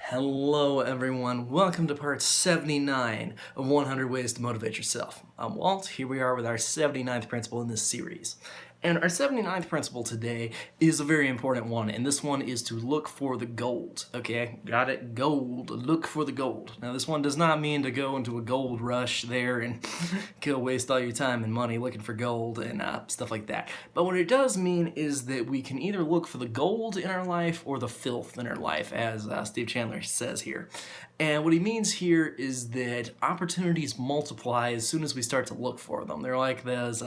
Hello everyone, welcome to part 79 of 100 Ways to Motivate Yourself. I'm Walt, here we are with our 79th principle in this series. And our 79th principle today is a very important one, and this one is to look for the gold, okay? Got it? Gold. Look for the gold. Now this one does not mean to go into a gold rush there and go waste all your time and money looking for gold and stuff like that. But what it does mean is that we can either look for the gold in our life or the filth in our life, as Steve Chandler says here. And what he means here is that opportunities multiply as soon as we start to look for them. They're like those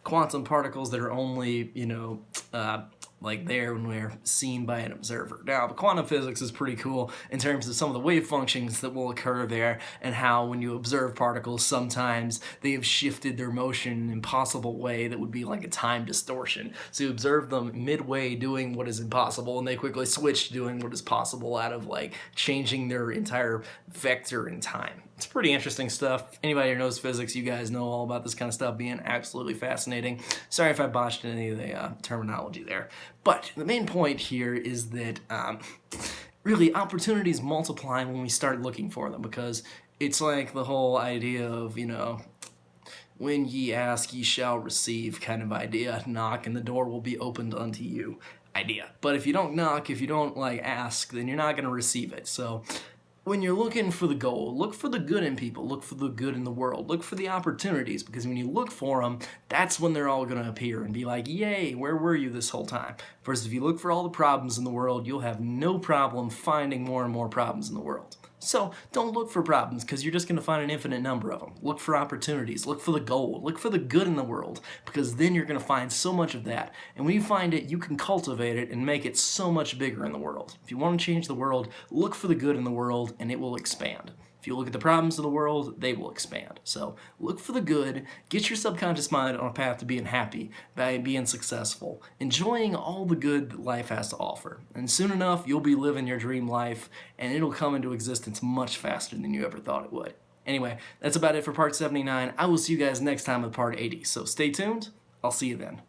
quantum particles that are only, like there when we're seen by an observer. Now, the quantum physics is pretty cool in terms of some of the wave functions that will occur there and how when you observe particles, sometimes they have shifted their motion in an impossible way that would be like a time distortion. So you observe them midway doing what is impossible and they quickly switch to doing what is possible out of like changing their entire vector in time. It's pretty interesting stuff. Anybody who knows physics, you guys know all about this kind of stuff being absolutely fascinating. Sorry if I botched any of the terminology there. But the main point here is that really opportunities multiply when we start looking for them, because it's like the whole idea of, when ye ask, ye shall receive kind of idea. Knock and the door will be opened unto you idea. But if you don't knock, if you don't ask, then you're not going to receive it. So when you're looking for the goal, look for the good in people, look for the good in the world, look for the opportunities, because when you look for them, that's when they're all going to appear and be like, yay, where were you this whole time? Versus if you look for all the problems in the world, you'll have no problem finding more and more problems in the world. So don't look for problems, because you're just going to find an infinite number of them. Look for opportunities, look for the goal, look for the good in the world, because then you're going to find so much of that. And when you find it, you can cultivate it and make it so much bigger in the world. If you want to change the world, look for the good in the world and it will expand. If you look at the problems of the world, they will expand. So look for the good, get your subconscious mind on a path to being happy, by being successful, enjoying all the good that life has to offer. And soon enough, you'll be living your dream life, and it'll come into existence much faster than you ever thought it would. Anyway, that's about it for part 79. I will see you guys next time with part 80. So stay tuned. I'll see you then.